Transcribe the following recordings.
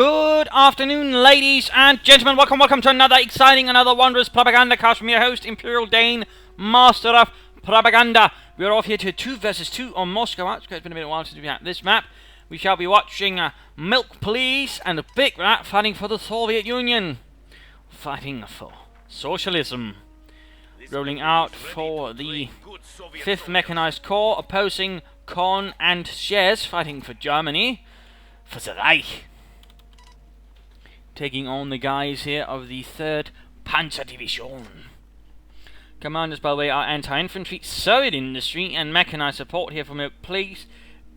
Good afternoon, ladies and gentlemen. Welcome to another exciting, another wondrous Propagandacast from your host, Imperial Dane, Master of Propaganda. We are off here to 2 versus 2 on Moscow outskirts. It's been a bit while since we had this map. We shall be watching Milk Police and Bigrat fighting for the Soviet Union. Fighting for socialism. Rolling out for the 5th Mechanized Corps, opposing CoH and Ciez, fighting for Germany, for the Reich. Taking on the guys here of the 3rd Panzer Division. Commanders, by the way, are anti-infantry, Soviet industry, and mechanized support here for Milk Police.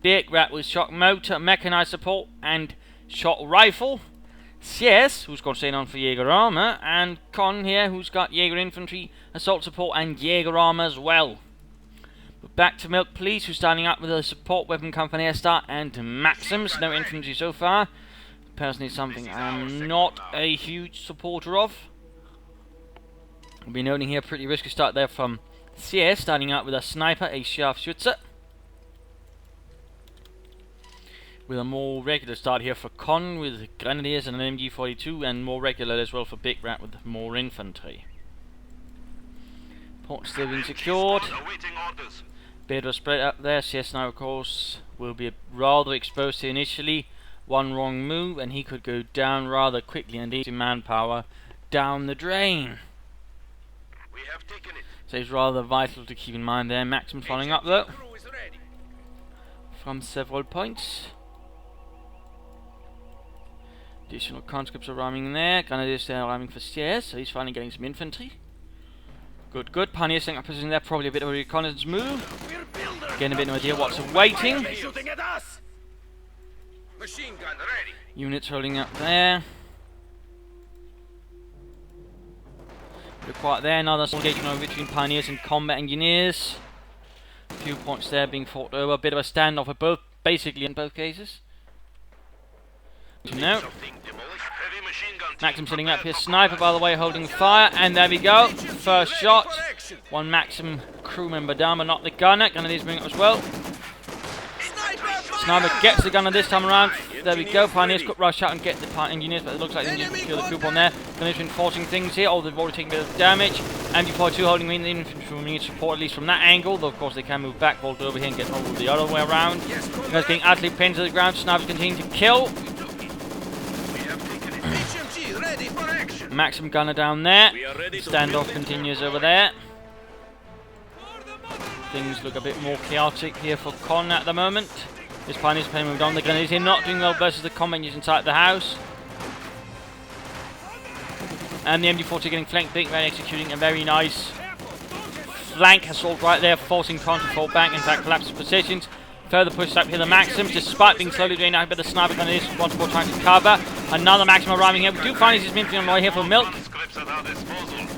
Bigrat with shock motor, mechanized support, and shot rifle. Ciez, who's got staying on for Jaeger armor, and CoH here, who's got Jaeger infantry, assault support, and Jaeger armor as well. But back to Milk Police, who's starting out with a support weapon company Star and Maxims. No infantry so far. Personally, something I'm not a huge supporter of. We'll be noting here a pretty risky start there from Ciez, starting out with a sniper, a Scharfschütze. With a more regular start here for CoH with grenadiers and an MG42, and more regular as well for Bigrat with more infantry. Port still being secured. Bit of spread up there. Ciez now, of course, will be rather exposed here initially. One wrong move and he could go down rather quickly, and easy manpower down the drain. We have taken it. So it's rather vital to keep in mind there. Maxim following up though from several points. Additional conscripts arriving there. Grenadiers there arriving for Ciez, so he's finally getting some infantry. Good, good. Pioneers setting up position there, probably a bit of a reconnaissance move. Getting a bit of an idea what's awaiting. Machine gun ready. Units rolling up there. Look right there, another engagement over between Pioneers and combat engineers. A few points there being fought over. A bit of a standoff at both, basically in both cases. No. Maxim setting up his sniper, by the way, holding fire, and there we go. First shot. One Maxim crew member down, but not the gunner. Gunner is moving up as well. Sniper gets the gunner this time around. There we go. Pioneers could rush out and get the engineers, but it looks like they need to secure the coupon there. Gunners enforcing things here. Oh, they've already taken a bit of damage. MG42 holding in the infantry, we need support at least from that angle. Though of course they can move back, vault over here and get over the other way around. Guys getting utterly pinned to the ground. Snipers continue to kill. Maxim gunner down there. Standoff continues over there. Things look a bit more chaotic here for CoH at the moment. This Pioneer's playing moved on. The grenadiers here not doing well versus the combat units inside the house. And the MG40 getting flanked, Bigrat executing a very nice flank assault right there, forcing CoH to fall back, in fact collapse positions. Further pushed up here the Maxims, despite being slowly drained out by the sniper grenadiers, once more trying to cover. Another Maxim arriving here. We do find his infantry on the way here for Milk.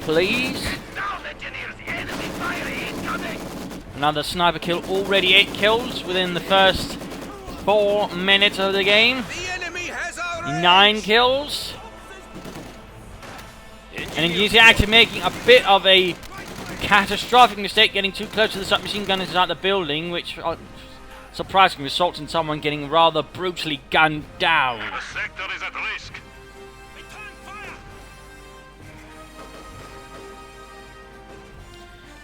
Please. Another sniper kill, already 8 kills within the first 4 minutes of the game. 9 kills. And he's actually making a bit of a catastrophic mistake, getting too close to the submachine gunners inside the building, which surprisingly results in someone getting rather brutally gunned down. The sector is at risk.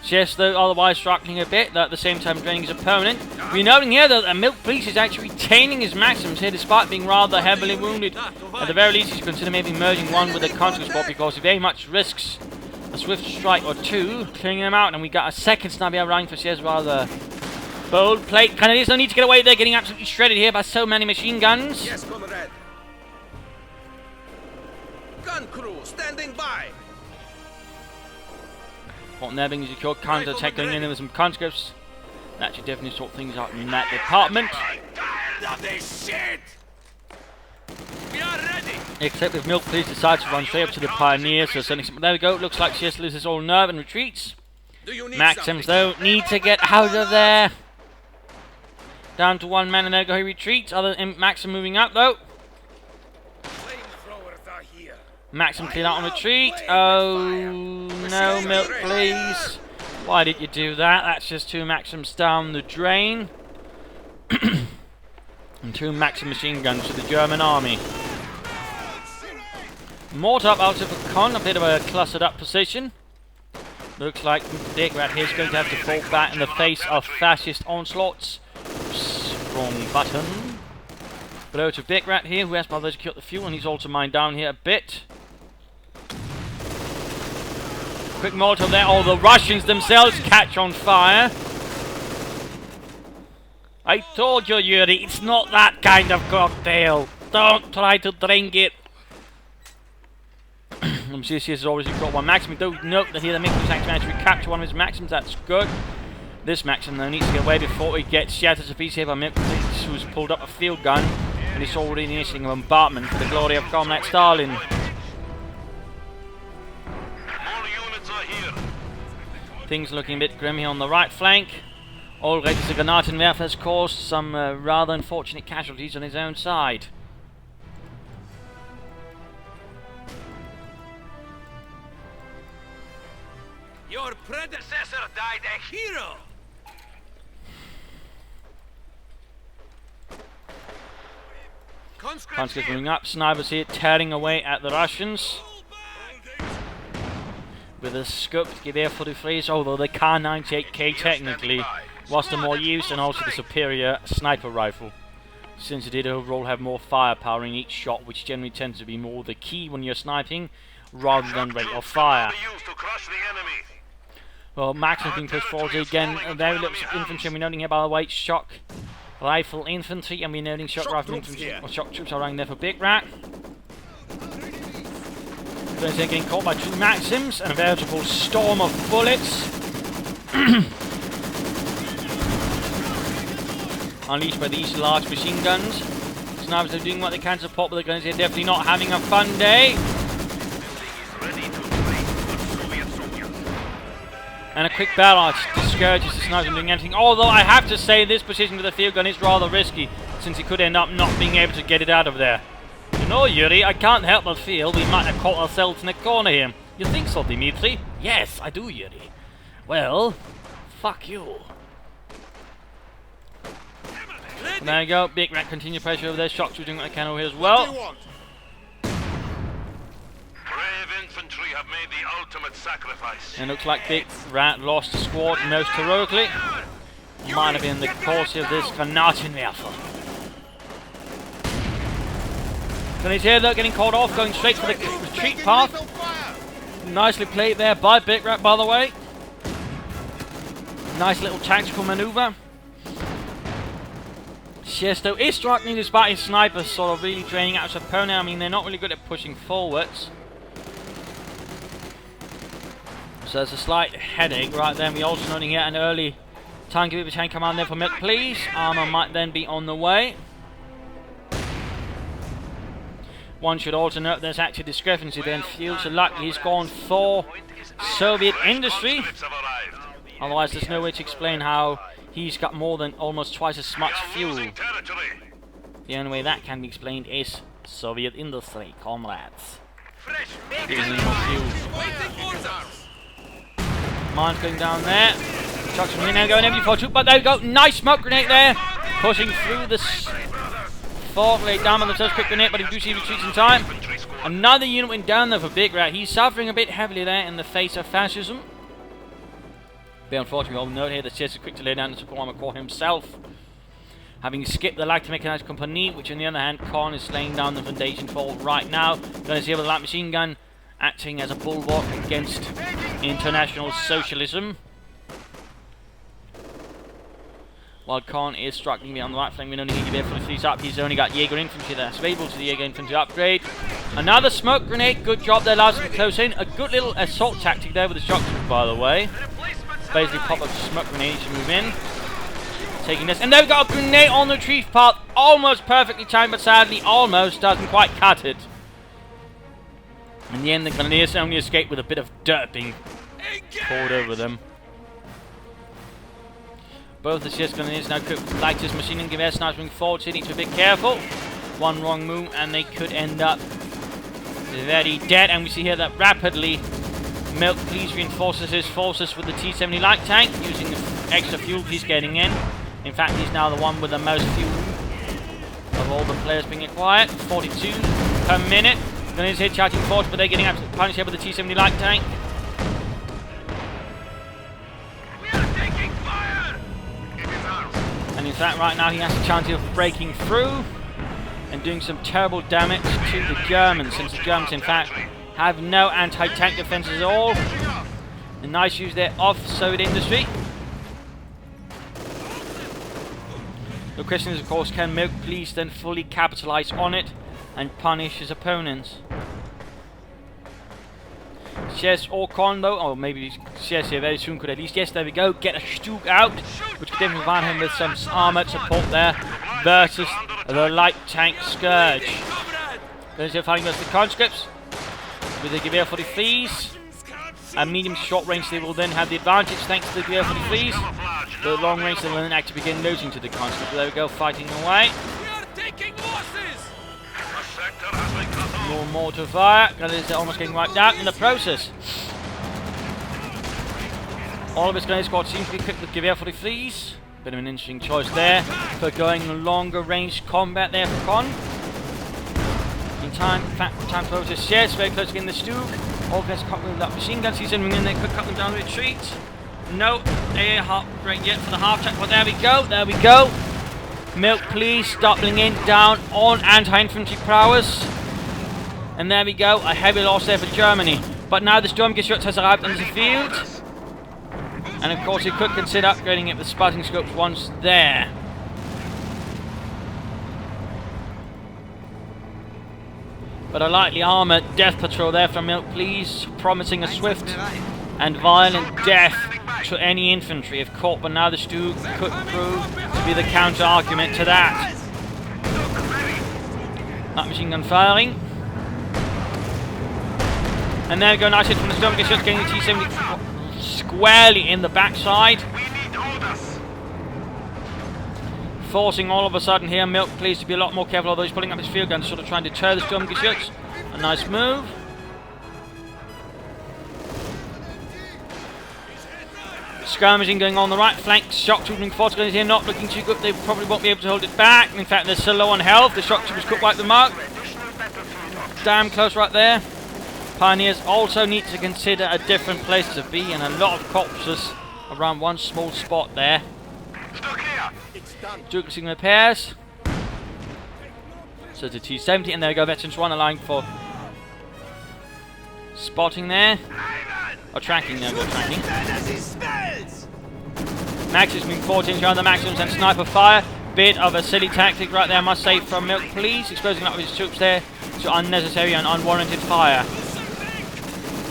Ciez, though, otherwise struggling a bit, though at the same time draining his opponent. We're noting here that the Milk Police is actually retaining his Maxims here despite being rather heavily wounded. At the very least, he should consider maybe merging one with a conscript squad, because he very much risks a swift strike or two, clearing them out. And we got a second sniper running for Ciez, rather bold play. Canadians don't need to get away, they're getting absolutely shredded here by so many machine guns. Yes, comrade. Gun crew standing by. Port there being secured, counter-attack going in there with some conscripts. That should definitely sort things out in that department. We are ready. Except if Milk Police decides to run straight up to the Pioneers, so sending some. There we go, looks like Ciez loses all nerve and retreats. Maxims though need to get out of there. Down to 1 man, and there go he retreats. Other Maxim moving up though. Maxim cleared out on retreat. Oh no, Milk please. Why did you do that? That's just 2 Maxims down the drain. And 2 Maxim machine guns to the German army. Mortar up out of a con, a bit of a clustered up position. Looks like Bigrat here is going to have to fall back in the face of fascist onslaughts. Wrong button. Blow to Bigrat here, who has by the way secured the fuel, and he's also mined down here a bit. Quick Molotov there. Oh, the Russians themselves catch on fire. I told you, Yuri, it's not that kind of cocktail. Don't try to drink it. Ciez has already got one Maxim. We do note that here the Mixus actually managed to recapture one of his Maxims. That's good. This Maxim though needs to get away before he gets shattered to pieces here by Mixus, who's pulled up a field gun and he's already initiating a bombardment for the glory of Comrade Stalin. More units are here. Things looking a bit grim here on the right flank. Already the Granatenwerfer has caused some rather unfortunate casualties on his own side. Your predecessor died a hero. Conscripts moving up, snipers here tearing away at the Russians. With a scope to give air for the freeze, although the Kar-98K technically was the more used and also the superior sniper rifle, since it did overall have more firepower in each shot, which generally tends to be more the key when you're sniping rather than rate of fire. Well, Max has been pushed forward again. Very little infantry. We're noting here, by the way, shock rifle infantry, and we're noting shock rifle infantry, or shock troops are running there for Bigrat. They're getting caught by 2 Maxims and a veritable storm of bullets. Unleashed by these large machine guns. Snipers are doing what they can to support, but the guns are definitely not having a fun day. And a quick barrage discourages the snipers from doing anything. Although I have to say this position with the field gun is rather risky, since he could end up not being able to get it out of there. You know, Yuri, I can't help but feel we might have caught ourselves in a corner here. You think so, Dimitri? Yes, I do, Yuri. Well, fuck you. And there you go, Bigrat continue pressure over there. Shock shooting what they can over here as well. Infantry have made the ultimate sacrifice. And it looks like Bigrat lost the squad most heroically. Might have been the cause of this Granatenwerfer. Then he's here though, getting called off, going straight for the retreat path. Nicely played there by Bigrat, by the way. Nice little tactical maneuver. Ciez though is struggling despite his snipers sort of really draining out his opponent. I mean, they're not really good at pushing forwards. So there's a slight headache right there. We're also noting here an early tank of tank command there for Milk, please. Armor might then be on the way. One should also note there's actually discrepancy there in fuel, so luckily he's gone for Soviet industry. Otherwise there's no way to explain how he's got more than almost twice as much fuel. The only way that can be explained is Soviet industry, comrades. Giving him more fuel. Mine's going down there. Chucks from in now going MG42, but there we go. Nice smoke grenade there. Pushing through the fog. Laid down on themselves. Quick grenade, but he do see retreats in time. Another unit went down there for Bigrat. He's suffering a bit heavily there in the face of fascism. But unfortunately, we'll note here that Ciez is quick to lay down the support armor corps himself, having skipped the light mechanized company, which on the other hand, Khan is laying down the foundation for right now. Going to see with the light machine gun acting as a bulwark against international socialism. While Khan is struggling on the right flank, we only need to be able to freeze up. He's only got Jaeger infantry there, so able to the Jaeger infantry upgrade. Another smoke grenade, good job there, allows him to close in. A good little assault tactic there with the shock troops, by the way. Basically pop up smoke grenades to move in. Taking this, and they've got a grenade on the retreat path, almost perfectly timed, but sadly almost doesn't quite cut it. In the end, the Grenadiers only escape with a bit of dirt being poured over them. Both the Ciez Grenadiers now could like this machine and give air snipers moving forward, so they need to be a bit careful. One wrong move and they could end up very dead. And we see here that rapidly Milk please reinforces his forces with the T-70 light tank, using the extra fuel he's getting in. In fact, he's now the one with the most fuel of all the players being acquired. 42 per minute. Gunners here charging forward, but they're getting absolutely punished here with the T-70 light tank. We are taking fire! It is ours. And in fact, right now he has a chance of breaking through and doing some terrible damage to the Germans, since the Germans, in fact, have no anti-tank defenses at all. A nice use there of Soviet industry. The question is, of course, can Milk Police then fully capitalize on it and punish his opponents? Ciez or Con, though, or maybe Ciez here very soon could at least, yes, there we go, get a Stug out, which could definitely provide him with some armoured support there, versus the light tank Scourge. Then he's fighting against the conscripts with the Gewehr for the Fleas. At medium to short range, they will then have the advantage thanks to the Gewehr for the Fleas. The long range, they will then actually begin losing to the conscripts. There we go, fighting away. More mortar fire. Gunners are almost getting wiped out in the process. All of his gunner squad seems to be equipped with Gewehr for the Fleas. Bit of an interesting choice there for going longer range combat there for Con. In time close to Ciez, very close to getting the Stug. All guys caught with that machine gun. He's in there, could cut them down the retreat. No air heartbreak yet for the half track. Well, there we go, there we go. Milk Police doubling in down on anti-infantry prowess. And there we go, a heavy loss there for Germany. But now the Sturmgeschütz has arrived on the field. And of course, he could consider upgrading it with spotting scopes once there. But a lightly armoured death patrol there from Milk Police, promising a swift and violent death to any infantry if caught. But now the Stug could prove to be the counter-argument to that. That machine gun firing. And there we go, nice hit from the Sturmgeschütz, getting the T-70 squarely in the backside. Forcing all of a sudden here Milk Police to be a lot more careful, although he's pulling up his field gun to sort of try and deter the Sturmgeschütz. A nice move. Skirmishing going on the right flank. Shock trooping force gunners here not looking too good. They probably won't be able to hold it back. In fact, they're so low on health. The shock troopers could wipe them out. Damn close right there. Pioneers also need to consider a different place to be, and a lot of corpses around one small spot there. Focusing repairs. So the T-70, and there we go, Veterans 1 allowing for spotting there. Or tracking, there we go, tracking. Max is moving forward into the Maxims and sniper fire. Bit of a silly tactic right there, I must say, from Milk Police, exposing up his troops there to unnecessary and unwarranted fire.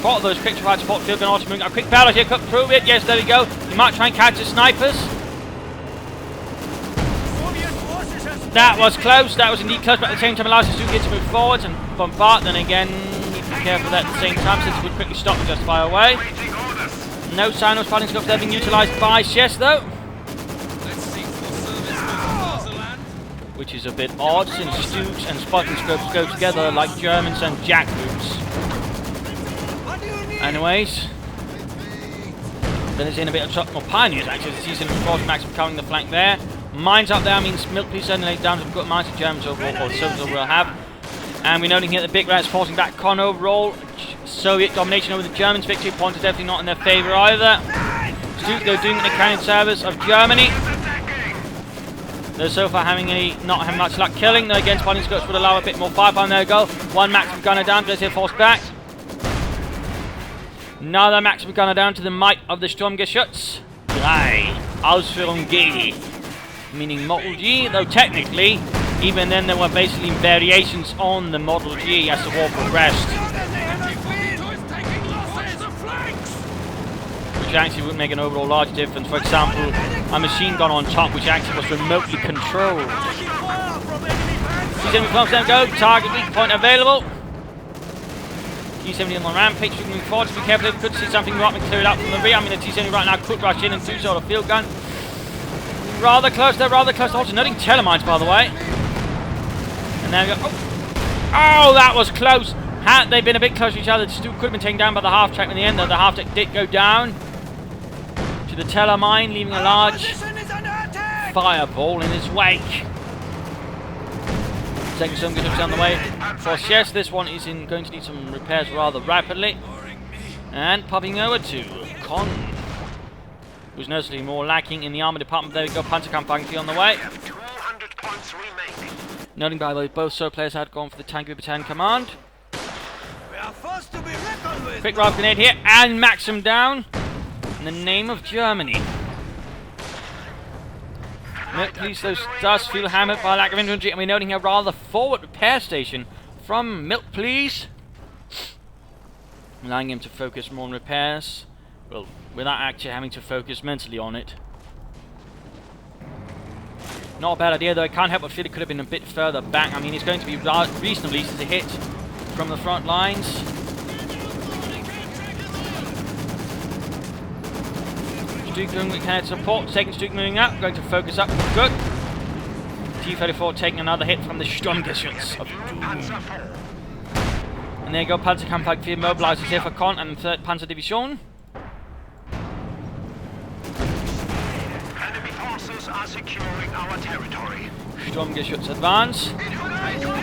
Part of those quick to fire support field gun also moving. A quick barrel here could prove it. Yes, there we go. He might try and catch the snipers. That was close. That was indeed close, but at the same time allows us to move forwards and bombard. Then again, need to be careful of that at the same time, since it would quickly stop and just fire away. No sign of fighting scopes there being utilised by Ciez though. Which is a bit odd, since Stugs and spotting scopes go together like Germans and jackboots. Anyways, then it's in a bit of trouble. Pioneers actually, the season of course, Max covering the flank there. Mines up there, means Milk Police certainly laid down some good mines. The Germans overall, or the Soviets overall have. And we're noting here that Bigrat is forcing back Con overall. Soviet domination over the Germans. Victory points are definitely not in their favour either. Stugs, they're doing an accounting service of Germany. They're so far not having much luck killing. Though again, spotting scopes would allow a bit more firepower. There we go. One Maximum gunner down, but they're forced back. Another Maximum gunner down to the might of the Sturmgeschütz. 3. Ausführung G. Meaning Model G, though technically, even then there were basically variations on the Model G as the war progressed. Which actually would make an overall large difference. For example, a machine gun on top, which actually was remotely controlled. T-70 pumps down, go. Target weak point available. T-70 on the rampage, moving forward. To be careful if we could see something right and clear it out from the rear. I mean, the T-70 right now could rush in and do so with a field gun. Rather close there, rather close. Also noting telemines, by the way. And there we go. Oh, that was close. Had they been a bit close to each other, Stu could have been taken down by the half track in the end, though the half track did go down to the telemine, leaving a large fireball in its wake. second storm gets on the way for Ciez. This one is going to need some repairs rather rapidly. And popping over to CoH2, who's noticeably more lacking in the armor department. There we go, Panzerkampfwagen on the way. 200 points remaining. Noting by the way, both SO players had gone for the Tank Battalion command. We are forced to be reckoned with. Quick round grenade here and max him down in the name of Germany. Milk Police though does feel hammered by lack of infantry, and we're noting here rather forward repair station from Milk Police, allowing him to focus more on repairs, well, without actually having to focus mentally on it. Not a bad idea though. I can't help but feel it could have been a bit further back. I mean, it's going to be reasonably easy to hit from the front lines. Stuke doing mechanic support, second Stuke moving up, going to focus up, good. T-34 taking another hit from the Sturmgeschütz of Doom. And there you go, Panzerkampfwagen 4 mobilizes here for CoH and 3rd Panzer Division. Enemy forces are securing our territory. Sturmgeschütz advance.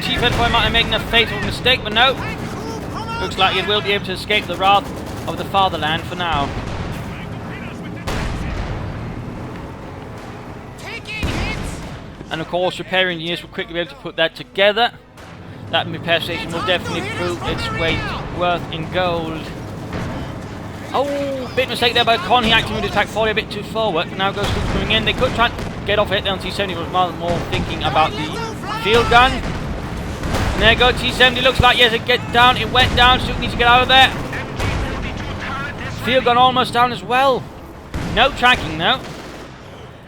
T-34 might be making a fatal mistake, but no. Looks like it will be able to escape the wrath of the fatherland for now. And of course, repair engineers will quickly be able to put that together. That repair station will definitely prove its weight worth in gold. Oh, bit mistake there by CoH. He actually moved his attack forward a bit too forward. Now goes moving in. They could try and get off it. Then T-70 was rather more thinking about the field gun. And there you go, T-70 looks like, yes, it get down. It went down. Stuke needs to get out of there. Field gun almost down as well. No tracking though.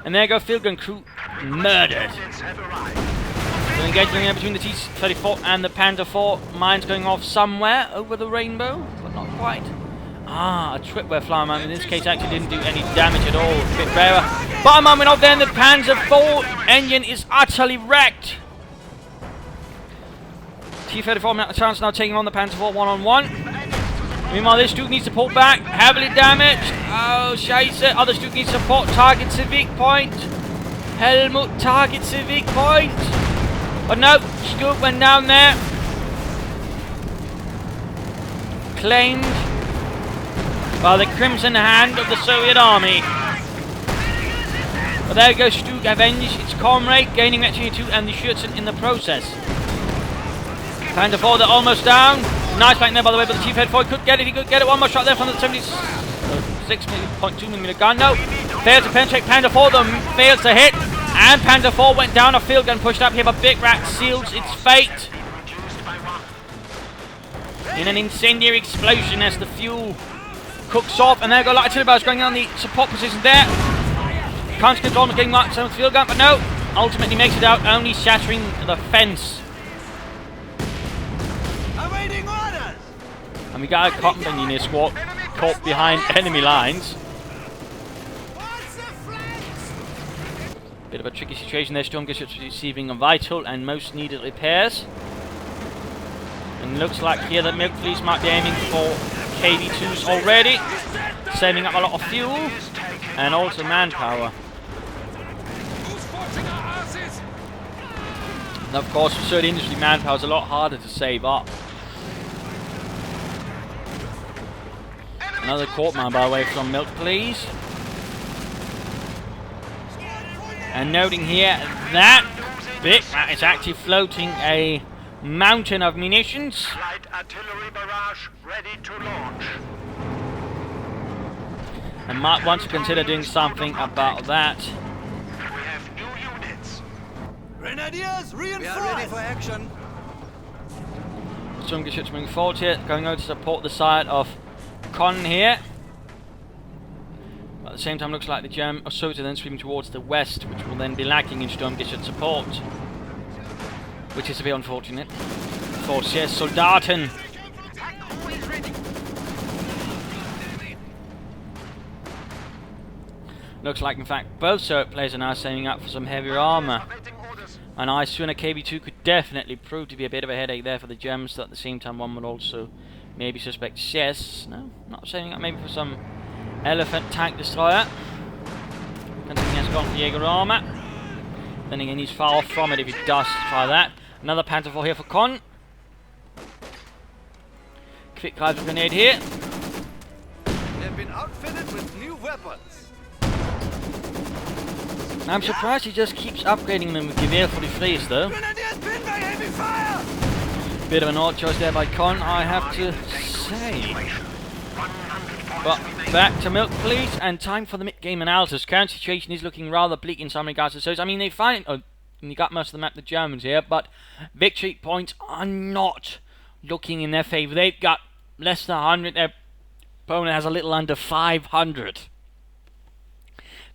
And there you go, field gun crew murdered. So engaging in between the T-34 and the Panzer IV. Mines going off somewhere over the rainbow, but not quite. Ah, a tripwire flower mine in this case actually didn't do any damage at all. A bit rarer. But a moment of then, the Panzer IV engine is utterly wrecked. T-34 not a chance now taking on the Panzer IV one-on-one. Meanwhile, this Stuke needs to pull back. Heavily damaged. Oh, Ciez. Other Stuke needs support. Target civic point. Helmut, target civic point. But no, Stuke went down there. Claimed by the crimson hand of the Soviet army. But there goes Stuke avenged its comrade, gaining actually 2 and the Schützen in the process. Panzer IV, they're almost down. Nice flank there by the way, but the T-34 could get it. He could get it. One more shot there from the 76.2mm gun. No, failed to penetrate. Panzer IV though fails to hit, and Panzer IV went down. A field gun pushed up here, but Bigrat seals its fate in an incendiary explosion as the fuel cooks off. And there go artillery barrels going on the support position there. Conscript almost getting marked some with the field gun, but no, ultimately makes it out, only shattering the fence. And we got a cotton engineer squad caught behind enemy lines. Bit of a tricky situation there. Sturmgeschütz receiving a vital and most needed repairs. And looks like here that Milk Police might be aiming for KV2s already, saving up a lot of fuel and also manpower. And of course, for certain industry, manpower is a lot harder to save up. Another court mine, by the way, from Milk Police. And noting here that Bigrat is actually floating a mountain of munitions. Light artillery barrage ready to launch. And might want to consider doing something about that. We have new units. Grenadiers, reinforce! We are ready for action. Sturmgeschütz moving forward here, going over to support the side of CoH here. But at the same time, looks like the German Soviets are then sweeping towards the west, which will then be lacking in Sturmgeschütz support, which is a bit unfortunate for Ciez Soldaten. Looks like, in fact, both Soviet players are now saving up for some heavier armour. And I assume a KV2 could definitely prove to be a bit of a headache there for the Germans, so at the same time one would also maybe suspect Ciez. No, not saving up maybe for some elephant tank destroyer. Considering he has gone for Jaeger armour. Then again, he's far off from it if he does try that. Another Panzer IV here for Con. Quick Greifer grenade here. They've been outfitted with new weapons. I'm surprised he just keeps upgrading them with Gewehr 43s though. Grenadiers pinned by heavy fire! Bit of an odd choice there by Con, I have to say. But back to milk, please, and time for the mid-game analysis. Current situation is looking rather bleak in some regards to so. I mean, they got most of the map, the Germans here, but victory points are not looking in their favour. They've got less than 100. Their opponent has a little under 500.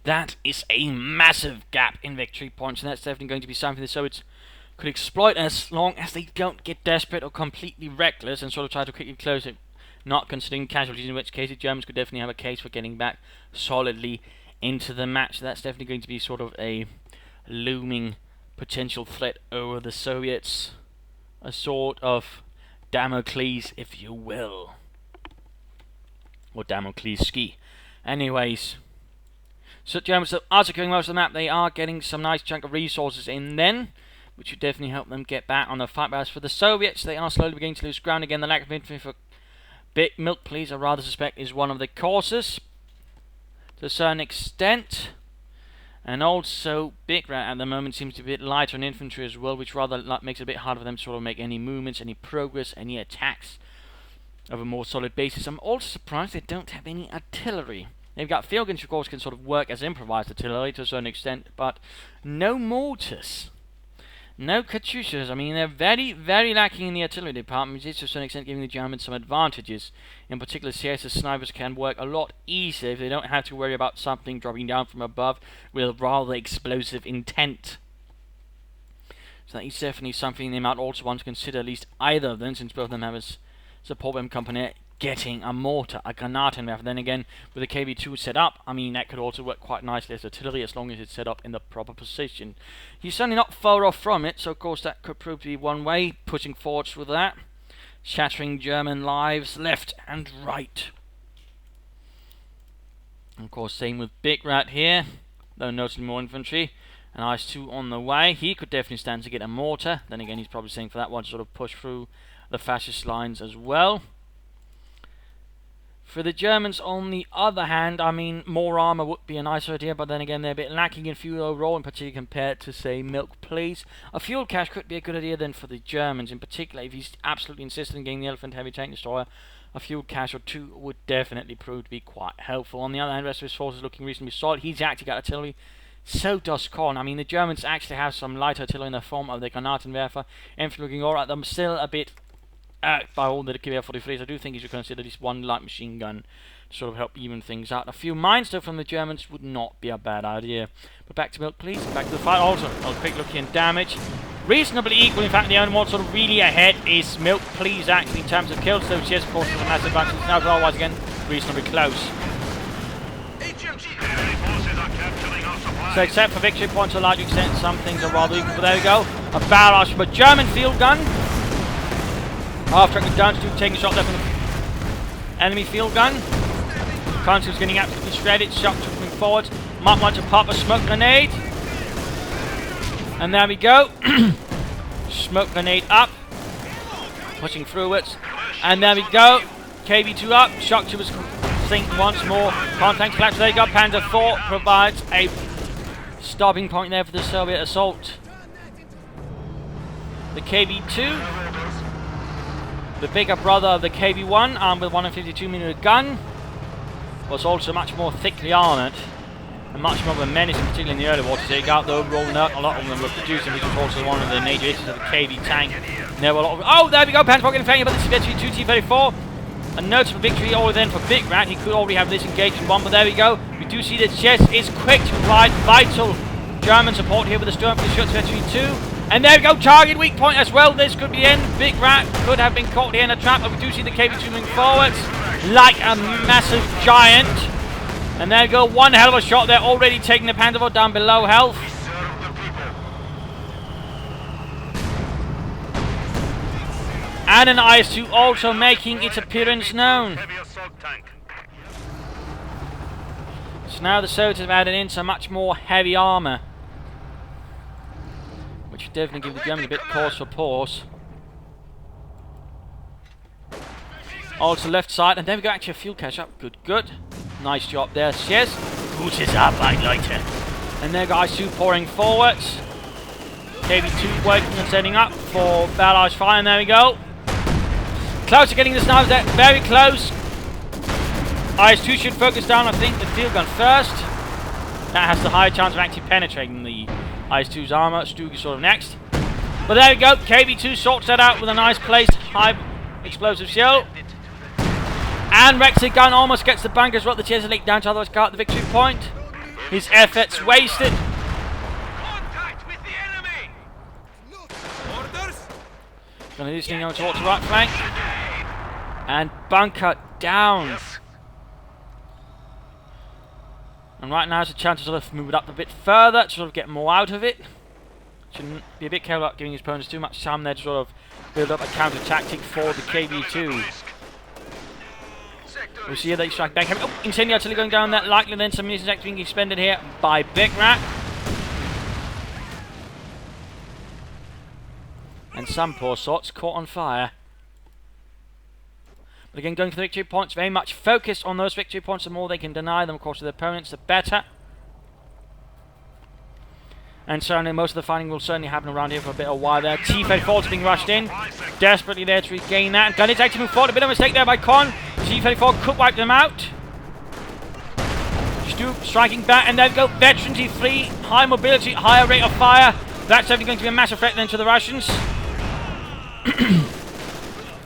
That is a massive gap in victory points, and that's definitely going to be something the Soviets could exploit as long as they don't get desperate or completely reckless and sort of try to quickly close it. Not considering casualties, in which case the Germans could definitely have a case for getting back solidly into the match. That's definitely going to be sort of a looming potential threat over the Soviets. A sort of Damocles, if you will. Or Damocles ski. Anyways. So Germans are securing most of the map. They are getting some nice chunk of resources in then, which would definitely help them get back on the fight. But as for the Soviets, they are slowly beginning to lose ground again. The lack of infantry for Big Milk, please, I rather suspect is one of the causes to a certain extent. And also, Bigrat at the moment seems to be a bit lighter on infantry as well, which rather makes it a bit harder for them to sort of make any movements, any progress, any attacks of a more solid basis. I'm also surprised they don't have any artillery. They've got field guns, of course, can sort of work as improvised artillery to a certain extent, but no mortars. No Katyushas. I mean, they're very, very lacking in the artillery department, which is to a certain extent giving the Germans some advantages. In particular, Ciez's snipers can work a lot easier if they don't have to worry about something dropping down from above with rather explosive intent. So that is definitely something they might also want to consider, at least either of them, since both of them have a support weapon company getting a mortar, a Granatenwerfer. Then again, with the KB2 set up, I mean, that could also work quite nicely as artillery as long as it's set up in the proper position. He's certainly not far off from it, so of course that could prove to be one way, pushing forwards with that, shattering German lives left and right. And of course, same with Bigrat here, though notably more infantry. An IS-2 on the way. He could definitely stand to get a mortar. Then again, he's probably saying for that one to sort of push through the fascist lines as well. For the Germans, on the other hand, I mean, more armour would be a nice idea, but then again, they're a bit lacking in fuel overall, in particular compared to, say, milk, please. A fuel cache could be a good idea then for the Germans, in particular, if he's absolutely insistent on getting the Elephant Heavy Tank Destroyer. A fuel cache or two would definitely prove to be quite helpful. On the other hand, the rest of his forces looking reasonably solid. He's actually got artillery. So does Korn. I mean, the Germans actually have some light artillery in the form of the Granatenwerfer. Infantry looking alright. I'm still a bit by all the Gewehr 43s. I do think you should consider at least one light machine gun to sort of help even things out. A few mines though from the Germans would not be a bad idea. But back to milk, please. Back to the fight. Also, a quick look in damage. Reasonably equal. In fact, the only one sort of really ahead is milk, please, actually, in terms of kills. So, yes, of course, with a massive advantage. Now, otherwise, again, reasonably close. So, except for victory points to a large extent, some things are rather equal. But there we go. A barrage from a German field gun. Half-track down to taking a shot there from the enemy field gun. Consul's getting absolutely shredded. Shock moving forward. Might want to pop a smoke grenade. And there we go. Smoke grenade up. Pushing through it. And there we go. KB2 up. Shock troopers sink once more. Contact collapse. There you go. Panzer IV provides a stopping point there for the Soviet assault. The KB2. The bigger brother of the KB1, armed with 152mm gun, was also much more thickly armoured and much more of a menace, particularly in the early war, to take out the overall nerf. A lot of them were producing, which was also one of the major issues of the KB tank. And there were a lot of, oh, there we go, Panzer getting failure, but this is victory 2 T-34. A notable victory all then for Bigrat. He could already have this engaged in one, but there we go. We do see that Ciez is quick to provide vital German support here with the Sturmfleet Schutz victory 2. And there we go, target weak point as well. This could be the end. Bigrat could have been caught here in a trap, but we do see the KB2 moving forwards like a massive giant. And there we go, one hell of a shot there, already taking the Panzer IV down below health. And an IS-2 also making its appearance known. So now the Soviets have added in some much more heavy armour, which definitely give the Germans a bit cause for pause. Also left side, and then we go actually a fuel catch up. Good, good. Nice job there, Ciez. Gutes Arbeit, Leute. And there guys 2 pouring forwards. KB2 working and setting up for barrage fire, and there we go. Close to getting the snipers there, very close. IS-2 should focus down, I think, the field gun first. That has the higher chance of actually penetrating the IS-2's armor. Stug is sort of next. But there we go, KB2 sorts that out with a nice placed high explosive shell. And Rex's gun almost gets the bunkers, what the Ciez leaked down to, otherwise got the victory point. His efforts wasted. Contact with the enemy! Orders! Gonna do this thing over towards the right flank. And bunker down. Yes. And right now is a chance to sort of move it up a bit further, to sort of get more out of it. Shouldn't be a bit careful about giving his opponents too much time there to sort of build up a counter tactic for the KB2. We see here they strike back. Oh, Incendio actually going down that. Likely then some munitions actually being expended here by Bigrat. And some poor sorts caught on fire. But again, going for the victory points, very much focused on those victory points. The more they can deny them, of course, to their opponents, the better. And certainly most of the fighting will certainly happen around here for a bit of a while there. T-34 being rushed in, desperately there to regain that. Gunners actually move forward, a bit of a mistake there by Con. T-34 could wipe them out. Stu striking back, and there we go. Veteran T3, high mobility, higher rate of fire. That's definitely going to be a massive threat then to the Russians.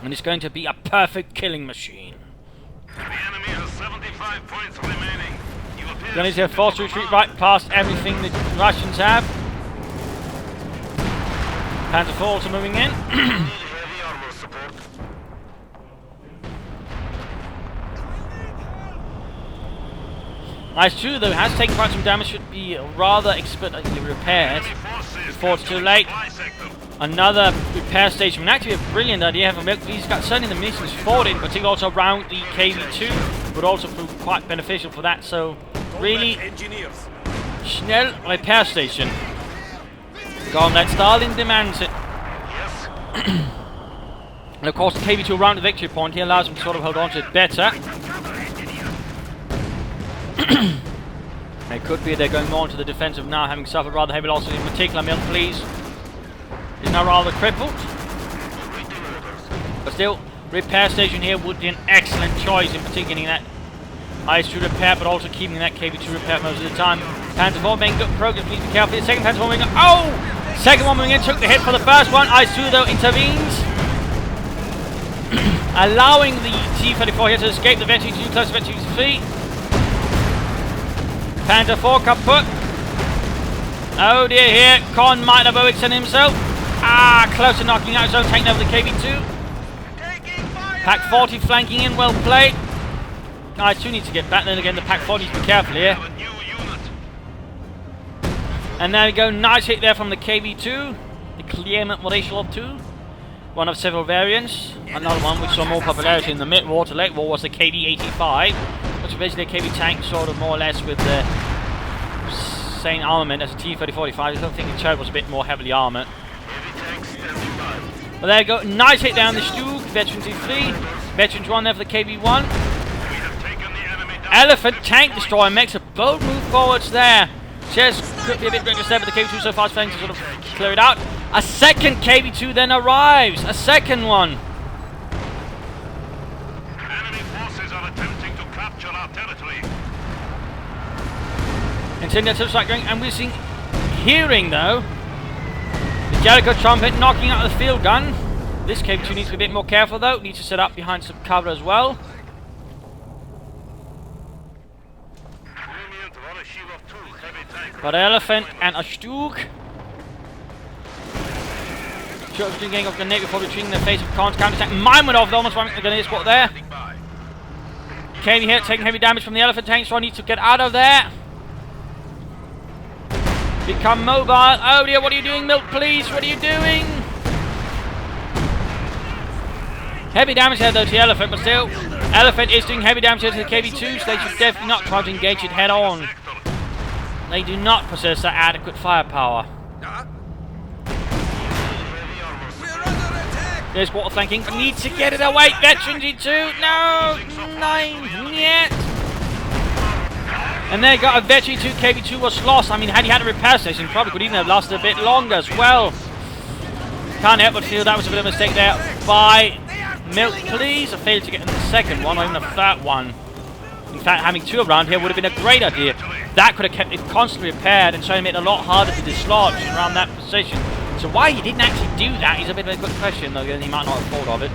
And it's going to be a perfect killing machine. The enemy has 75 points remaining. Gunners here forced to retreat right past everything the Russians have. Panzer IV also moving in. Heavy armor support. IS-2 though has taken quite some damage, should be rather expediently repaired before it's too late. Another repair station, actually a brilliant idea from Milk. He's got certainly the munitions forward in, particularly also around the KV2, would also prove quite beneficial for that. So really, Schnell repair station. Gauntlet Stalin demands it. And of course the KV2 around the victory point, he allows him to sort of hold on to it better. It could be they're going more into the defensive now, having suffered rather heavy losses, in particular Milk Please is now rather crippled. But still, repair station here would be an excellent choice, in particular getting that IS-2 repair, but also keeping that KV2 repair most of the time. Panzer IV making good progress, please be careful. The second Panzer IV moving in. Oh! Second one moving in, took the hit for the first one. IS-2 though intervenes, allowing the T-34 here to escape the Veteran T, close to Veteran T3. Panzer IV kaput. Oh dear, here Con might have overextended himself. Ah, close to knocking out his own tank over the KV2. Pack 40 flanking in, well played. IS-2 needs to get back, then again the Pack 40 needs to be careful here. And there we go, nice hit there from the KV2. The Clement Model 2. One of several variants. Another one which saw more popularity in the mid-war to late war was the KV-85. Which is basically a KV tank, sort of more or less with the same armament as a T-3045. I don't think the turret was a bit more heavily armoured. But there you go, nice hit down the Stug, Veteran T3, Veterans 1 there for the KV1. Elephant Tank Destroyer makes a bold move forwards there. Ciez could be a bit reckless there, but the KV2 so far is failing to sort of clear it out. A second KV2 then arrives, a second one. Enemy forces are attempting to capture our territory. Incendiary tip strike going, and we're seeing, hearing though, the Jericho trumpet knocking out the field gun. This KV2 needs to be a bit more careful though, needs to set up behind some cover as well. But Elephant and a Stug. Short getting off the net before retreating in the face of Khan's counter-attack. Mine went off, almost wiping the grenade squad there. KV here taking heavy damage from the Elephant tank, so I need to get out of there. Become mobile. Oh dear, what are you doing, Milk Please? What are you doing? Heavy damage there though to the Elephant, but still, Elephant is doing heavy damage to the KV2, so they should definitely not try to engage it head on. They do not possess that adequate firepower. There's water flanking. Needs to get it away. Veteran G2. No. 9 yet. And there you go. A Veteran G2. KV2 was lost. I mean, had he had a repair station, probably could even have lasted a bit longer as well. Can't help but feel that was a bit of a mistake there by Milk Please. I failed to get in the second one or even the third one. In fact, having 2 around here would have been a great idea. That could have kept it constantly repaired and so it made it a lot harder to dislodge around that position. So why he didn't actually do that is a bit of a good question, though he might not have thought of it.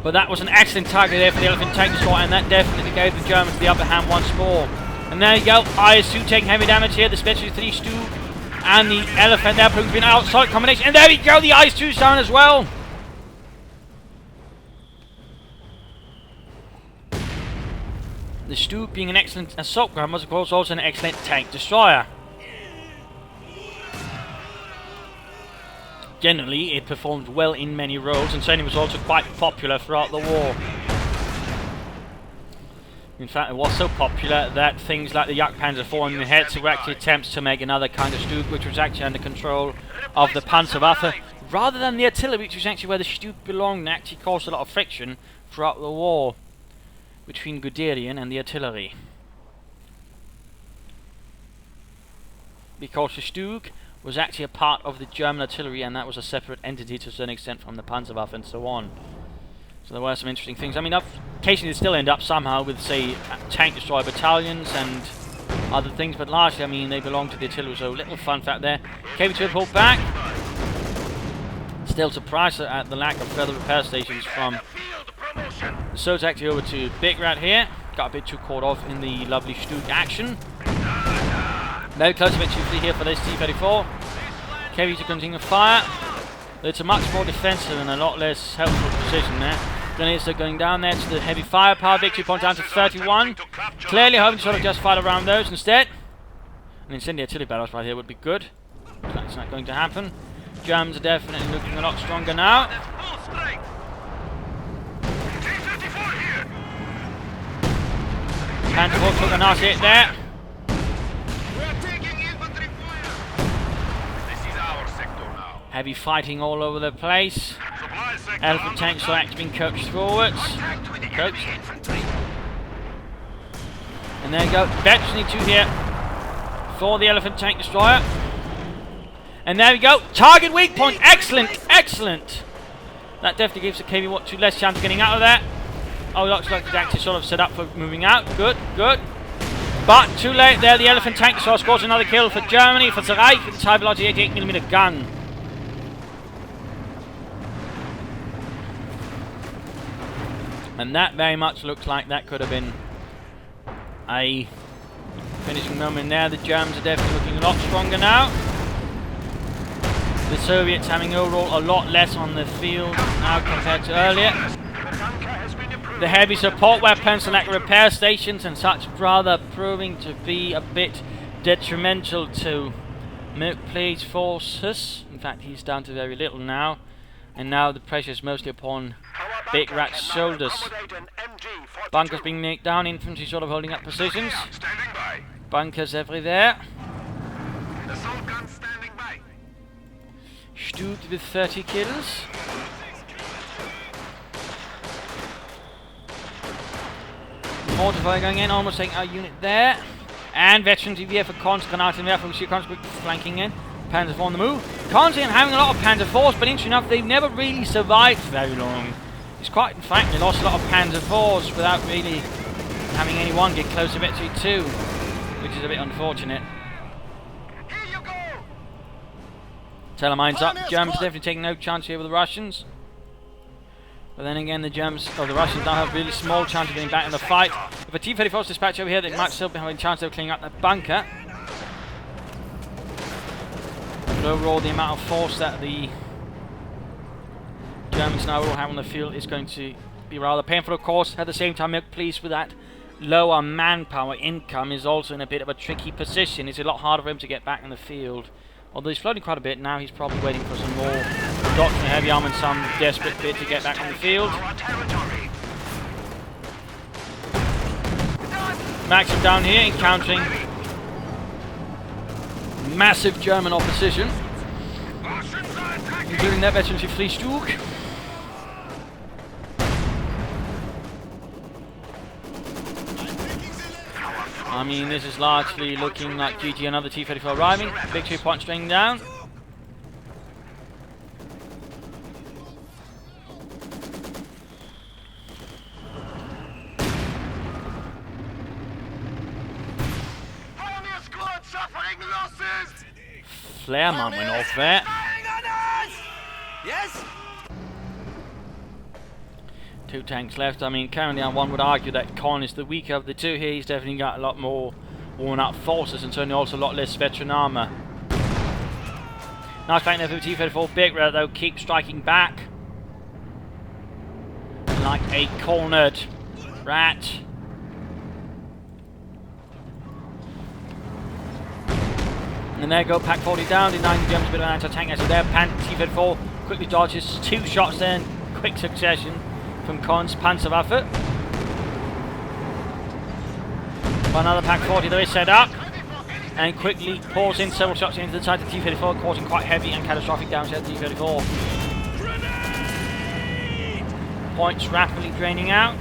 But that was an excellent target there for the Elephant Tank Destroyer, and that definitely gave the Germans the upper hand once more. And there you go, IS-2 taking heavy damage here, the Special 3 Stu and the Elephant there proving to be an outside combination. And there we go, the IS-2's down as well. The Stu being an excellent assault gun was of course also an excellent tank destroyer. Generally, it performed well in many roles and certainly was also quite popular throughout the war. In fact, it was so popular that things like the Jagdpanzer IV and the Hetzer were actually attempts to make another kind of Stug, which was actually under control of the Panzerwaffe, rather than the artillery, which was actually where the Stug belonged and actually caused a lot of friction throughout the war between Guderian and the artillery. Because the Stug was actually a part of the German artillery and that was a separate entity to a certain extent from the Panzerwaffe and so on. So there were some interesting things. I mean, occasionally they still end up somehow with, say, tank destroyer battalions and other things, but largely, I mean, they belong to the artillery, so little fun fact there. KV2 pulled back. Still surprised at the lack of further repair stations from the So's actually over to Bigrat here. Got a bit too caught off in the lovely Stug action. Very close eventually here for this T-34. KV to continue fire. It's a much more defensive and a lot less helpful position there. Grenadiers are going down there to the heavy firepower. Victory point down to 31. Clearly hoping to sort of just fight around those instead. An incendiary artillery barrage right here would be good. That's not going to happen. Germans are definitely looking a lot stronger now. Panther IV took a nice hit there. Heavy fighting all over the place. Elephant tanks are actually being coached forwards. Coached. And there you go. Veteran 2 here for the Elephant Tank Destroyer. And there we go. Target weak point. Excellent. Excellent. That definitely gives the KV-2 less chance of getting out of there. Oh, it looks like it's actually sort of set up for moving out. Good. Good. But too late there. The Elephant Tank Destroyer scores another kill for Germany, for the Reich, with its high velocity 88mm gun. And that very much looks like that could have been a finishing moment there. The Germans are definitely looking a lot stronger now. The Soviets having overall a lot less on the field now compared to earlier. The heavy support weapons and repair stations and such rather proving to be a bit detrimental to Milkplate's forces. In fact, he's down to very little now. And now the pressure is mostly upon Bigrat's shoulders. Bunkers being knocked down, infantry sort of holding up positions. Bunkers everywhere. Stug with 30 kills. Mortar fire going in, almost taking our unit there. And veterans EVF for Cons, Granaten Werfer, we see Cons flanking in. Panzer IV on the move. Constant having a lot of Panzer IVs, but interesting enough, they've never really survived very long. It's quite, in fact, they lost a lot of Panzer IVs without really having anyone get close to Victory 2, which is a bit unfortunate. Telemines up. Germans definitely taking no chance here with the Russians. But then again, the Russians now have a really small chance of getting back in the fight. If a T-34 is dispatched over here, they might still be having a chance of cleaning up that bunker. But overall, the amount of force that the Germans now will have on the field is going to be rather painful, of course. At the same time, Milkplace with that lower manpower income is also in a bit of a tricky position. It's a lot harder for him to get back in the field. Although he's floating quite a bit now, he's probably waiting for some more doctrine heavy arm and some desperate bit to get back on the field. Maxim down here, encountering massive German opposition, including that veteran to Stug. I mean, this is largely looking like GG, another T-34 arriving. Victory point string down. Flare man went off there. Yes? 2 tanks left. I mean, currently one would argue that Con is the weaker of the two here. He's definitely got a lot more worn out forces and certainly also a lot less veteran armor. Nice fight there for T-34. Bigrat though keeps striking back like a cornered rat. And there go Pack 40 down, denying the Germans a bit of an anti-tank as there. T-34 quickly dodges 2 shots there in quick succession from Con's Panzerwaffe. Another Pack 40 though is set up and quickly pours in several shots into the side of T-34, causing quite heavy and catastrophic damage to T-34. Points rapidly draining out.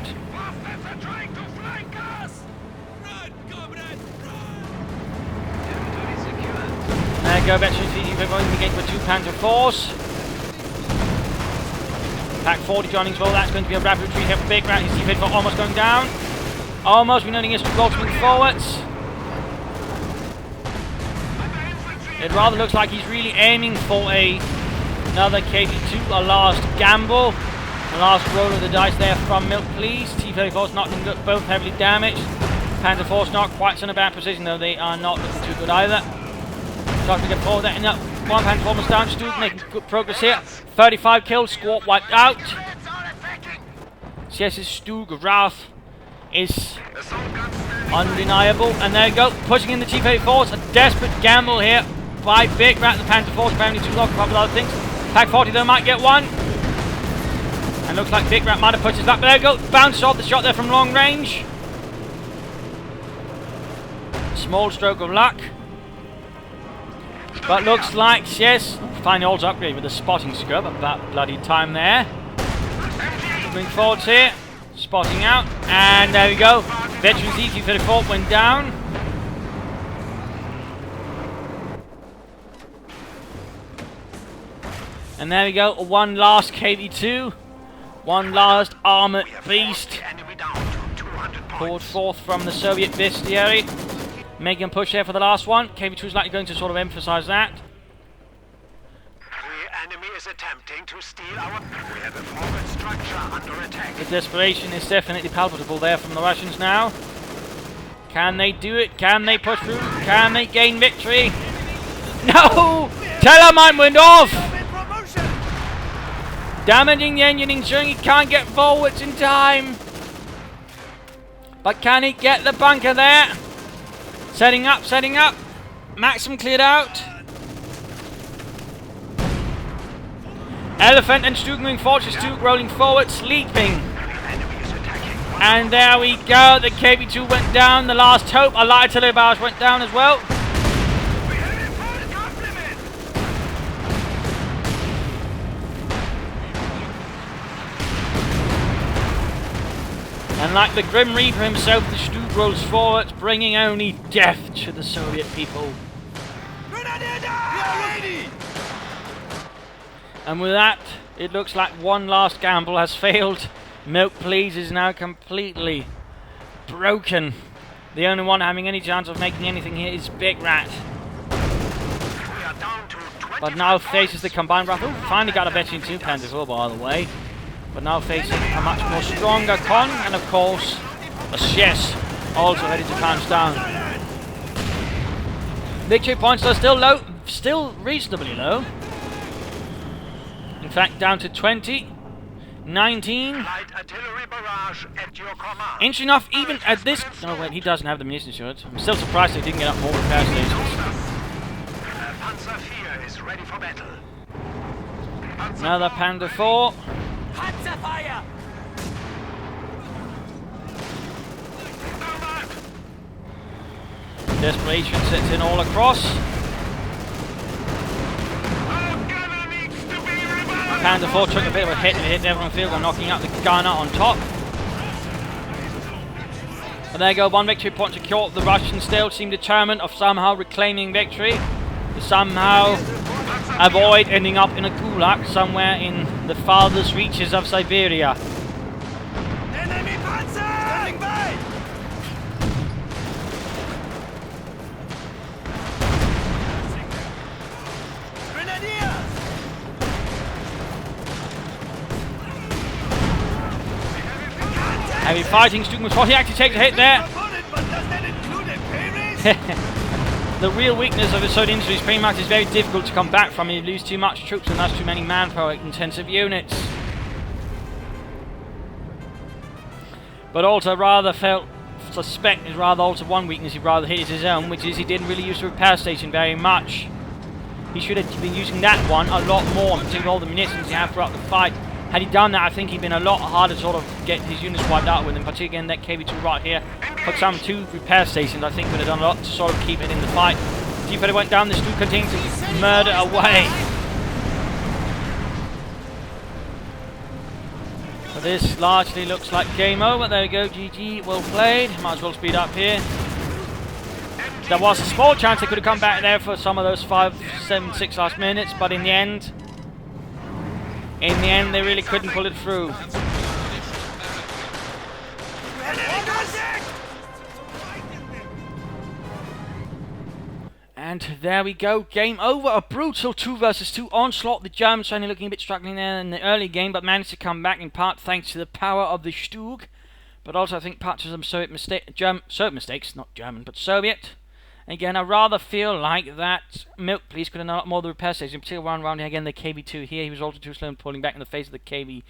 There go veteran T-34 going against with 2 Panther 4s. Pack 40 joining as well. That's going to be a rapid retreat here for Bigrat. His T-34 almost going down. Almost renewing his goals moving forwards. It rather looks like he's really aiming for another KV2, a last gamble. The last roll of the dice there from Milk Please. T-34's not looking good, both heavily damaged. Panther 4's not quite in a bad position though, they are not looking too good either. Trying to get forward there, and up. 1 Panther 4 down, Stu making good progress here. 35 kills, squad wiped out. Ciez's Stu Wrath is undeniable, and there you go, pushing in the T-34s, a desperate gamble here by Bigrat. The Panther 4's apparently too low for a couple of other things. Pack 40 though might get one, and looks like Bigrat might have pushed his back, but there you go, bounced off the shot there from long range. Small stroke of luck, but looks like Ciez finally holds upgrade with a spotting scope. About bloody time there. Moving forwards here, spotting out, and there we go. Veteran T-34 went down. And there we go, one last KV2, one last armored beast poured forth from the Soviet bestiary. Making a push here for the last one. KV2 is likely going to sort of emphasize that. The enemy is attempting to steal our... We have a forward structure under attack. The desperation is definitely palpable there from the Russians now. Can they do it? Can they push through? Can they gain victory? No! Telemine went off! Damaging the engine, ensuring he can't get forwards in time. But can he get the bunker there? Setting up, setting up. Maxim cleared out. Elephant and Stug moving forward. Stug rolling forward, sleeping. And there we go. The KV2 went down. The last hope. A light artillery barrage went down as well. And like the Grim Reaper himself, the Stug rolls forward, bringing only death to the Soviet people. And with that, it looks like one last gamble has failed. Milk Please is now completely broken. The only one having any chance of making anything here is Bigrat. But now faces the combined wrath. Oh, finally got a veteran 2 Panther as well, by the way. But now facing a much more stronger Con, and of course, a Ciez also ready to pounce down. Victory points are still low, still reasonably low. In fact, down to 20, 19. Interesting enough, even at this... Oh wait, he doesn't have the munitions short. I'm still surprised they didn't get up more repair stations. Panzer 4 is ready for battle. Another Panther 4. Panzerfire! Desperation sets in all across. Panther 4 took a bit of a hit and hit everyone field by knocking out the gunner on top. But there you go, 1 victory point secured. The Russians still seem determined of somehow reclaiming victory. To somehow avoid ending up in a gulag somewhere in the farthest reaches of Siberia. Enemy Panzer! Standing by! Grenadiers! Heavy fighting, Stuken's he actually takes a hit there. But does that include a The real weakness of a Soviet industry is pretty much it's very difficult to come back from. You lose too much troops and that's too many manpower intensive units. But also suspect is rather also one weakness he rather hit is his own, which is he didn't really use the repair station very much. He should have been using that one a lot more, particularly all the munitions he had throughout the fight. Had he done that, I think he'd been a lot harder to sort of get his units wiped out with him, particularly in that KV2 right here. Put some 2 repair stations, I think would have done a lot to sort of keep it in the fight. Defender went down, this dude continues to murder away. But this largely looks like game over. There we go, GG, well played. Might as well speed up here. There was a small chance they could have come back there for some of those 5, 7, 6 last minutes, but in the end, they really couldn't pull it through. And there we go, game over. A brutal 2 versus 2 onslaught. The Germans certainly looking a bit struggling there in the early game, but managed to come back in part thanks to the power of the Stug. But also I think part to some Soviet mistakes, not German, but Soviet. Again, I rather feel like that Milk Police could have done a lot more of the repair station, particularly around here again, the KV2 here. He was also too slow in pulling back in the face of the KV,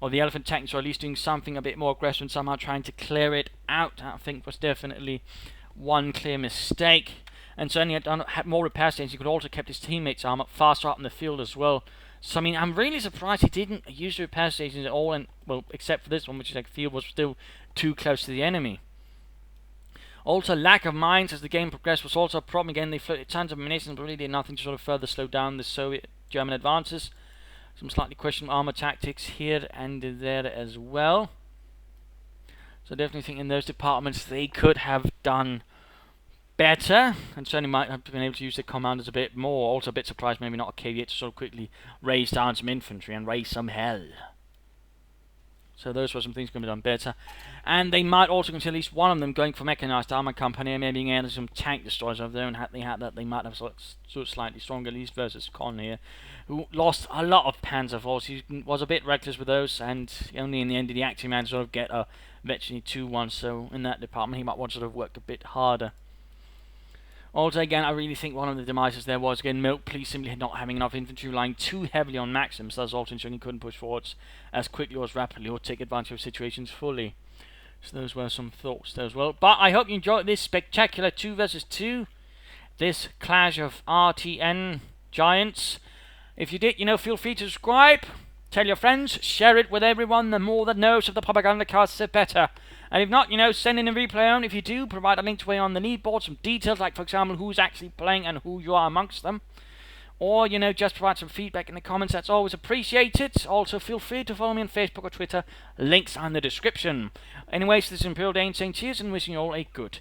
or the Elephant tanks, or at least doing something a bit more aggressive and somehow trying to clear it out. I think was definitely one clear mistake. And certainly had more repair stations. He could also kept his teammates' arm up faster out in the field as well. So I mean, I'm really surprised he didn't use the repair stations at all, and well, except for this one, which is like field was still too close to the enemy. Also, lack of mines as the game progressed was also a problem. Again, they floated tons of munitions, but really did nothing to sort of further slow down the Soviet-German advances. Some slightly questionable armor tactics here and there as well. So definitely think in those departments they could have done better, and certainly might have been able to use their commanders a bit more. Also a bit surprised maybe not a KV8 to sort of quickly raise down some infantry and raise some hell. So those were some things going to be done better. And they might also consider at least one of them going for mechanized armor company and maybe adding some tank destroyers over there, and had they had that, they might have sort of slightly stronger, at least versus Con here, who lost a lot of panzer force. He was a bit reckless with those, and only in the end did he actually manage to sort of get a Vetchny 2-1, so in that department he might want to sort of work a bit harder. Also, again, I really think one of the demises there was, again, Milk Police simply not having enough infantry, relying too heavily on Maxims, thus also ensuring he couldn't push forwards as quickly or as rapidly or take advantage of situations fully. So those were some thoughts there as well. But I hope you enjoyed this spectacular 2 versus 2, this clash of RTN giants. If you did, feel free to subscribe, tell your friends, share it with everyone. The more that knows of the Propagandacast, the better. And if not, send in a replay on. If you do, provide a link to where on the lead board, some details, like for example, who's actually playing and who you are amongst them. Or, just provide some feedback in the comments. That's always appreciated. Also, feel free to follow me on Facebook or Twitter. Links are in the description. Anyways, this is Imperial Dane saying cheers and wishing you all a good